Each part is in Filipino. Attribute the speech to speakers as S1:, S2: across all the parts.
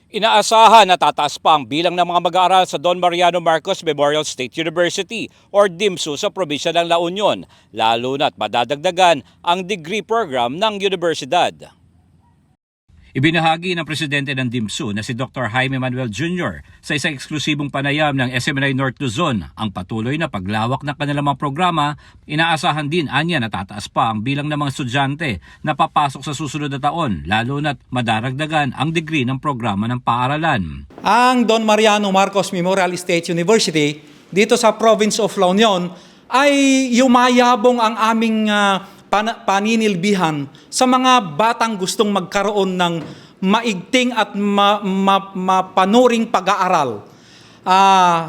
S1: Inaasahan na tataas pa ang bilang ng mga mag-aaral sa Don Mariano Marcos Memorial State University or DIMSU sa probinsya ng La Union, lalo na't madadagdagan ang degree program ng universidad. Ibinahagi ng presidente ng DIMSU na si Dr. Jaime Manuel Jr. sa isang eksklusibong panayam ng SMNI North Luzon ang patuloy na paglawak ng kanilang mga programa. Inaasahan din anya na tataas pa ang bilang ng mga estudyante na papasok sa susunod na taon, lalo na't madaragdagan ang degree ng programa ng paaralan.
S2: Ang Don Mariano Marcos Memorial State University dito sa province of La Union ay yumayabong ang aming paninilbihan sa mga batang gustong magkaroon ng maigting at mapanuring pag-aaral.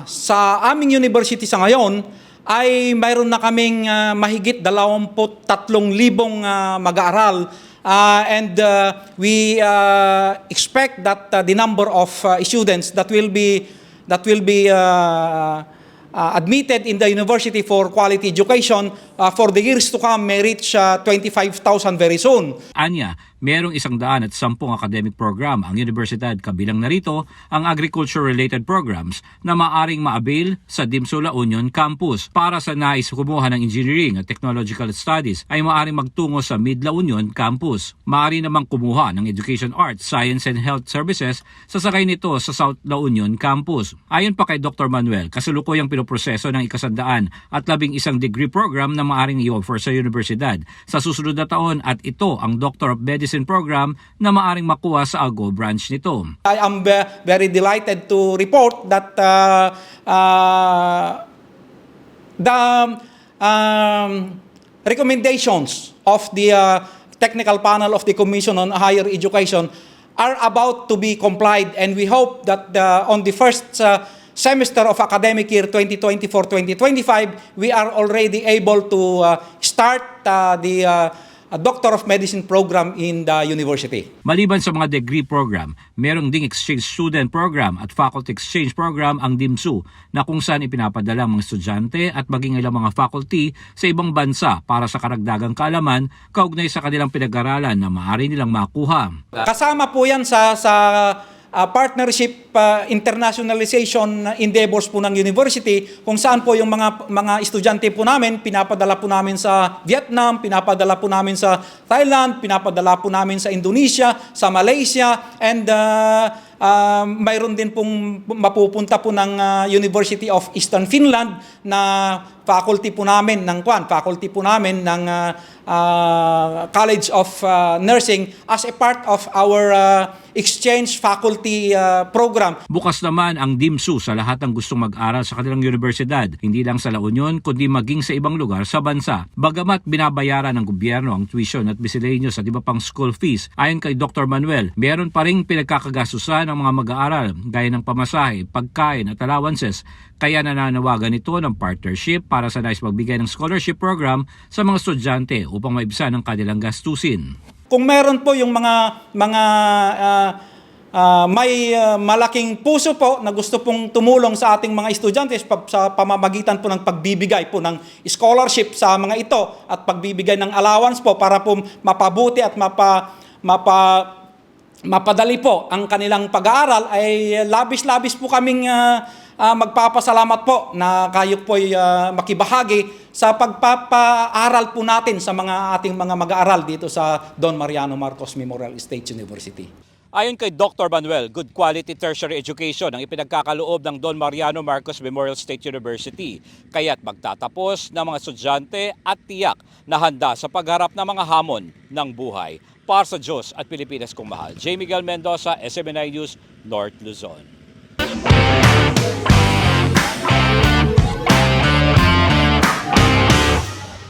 S2: Sa aming university sa ngayon ay mayroon na kaming mahigit 23,000 mag-aaral and we expect that the number of students that will be admitted in the university for quality education for the years to come may reach 25,000 very soon.
S1: Anya, merong 110 academic program ang universidad, kabilang narito ang agriculture-related programs na maaring ma-avail sa DIMSU La Union campus. Para sa nais kumuha ng engineering at technological studies ay maaring magtungo sa Mid La Union campus. Maaari namang kumuha ng education, arts, science and health services sa sakay nito sa South La Union campus. Ayon pa kay Dr. Manuel, kasalukuyang pinoproseso ng 111 degree program na maaring i-offer sa universidad sa susunod na taon, at ito ang Doctor of Medicine program na maaring makuha sa Ago branch nito.
S2: I am very delighted to report that the recommendations of the technical panel of the Commission on Higher Education are about to be complied, and we hope that on the first semester of academic year 2024-2025, we are already able to start the Doctor of Medicine program in the university.
S1: Maliban sa mga degree program, merong ding exchange student program at faculty exchange program ang DIMSU na kung saan ipinapadala ang mga estudyante at maging ilang mga faculty sa ibang bansa para sa karagdagang kaalaman kaugnay sa kanilang pinag-aralan na maaari nilang makuha.
S2: Kasama po yan sa partnership internationalization endeavors po ng university, kung saan po yung mga estudyante po namin, pinapadala po namin sa Vietnam, pinapadala po namin sa Thailand, pinapadala po namin sa Indonesia, sa Malaysia, and mayroon din pong mapupunta po ng University of Eastern Finland na faculty po namin ng College of Nursing as a part of our exchange faculty program.
S1: Bukas naman ang DIMSU sa lahat ng gustong mag-aral sa kanilang universidad, hindi lang sa La Union kundi maging sa ibang lugar sa bansa. Bagamat binabayaran ng gobyerno ang tuition at miscellaneous at iba pang school fees, ayon kay Dr. Manuel, meron pa ring pinagkakagastusan ng mga mag-aaral gaya ng pamasahe, pagkain at allowances. Kaya nananawagan ito ng partnership para sa nais magbigay ng scholarship program sa mga estudyante upang maibsan ang kanilang gastusin.
S2: Kung meron po yung mga may malaking puso po na gusto pong tumulong sa ating mga estudyante sa pamamagitan po ng pagbibigay po ng scholarship sa mga ito at pagbibigay ng allowance po para po mapabuti at mapadali po ang kanilang pag-aaral, ay labis-labis po kaming magpapasalamat po na kayo po'y makibahagi sa pagpapaaral po natin sa ating mga mag-aaral dito sa Don Mariano Marcos Memorial State University.
S1: Ayon kay Dr. Manuel, good quality tertiary education ang ipinagkakaloob ng Don Mariano Marcos Memorial State University. Kaya't magtatapos ng mga estudyante at tiyak na handa sa pagharap ng mga hamon ng buhay. Para sa Diyos at Pilipinas kong mahal, J. Miguel Mendoza, SMNI News, North Luzon.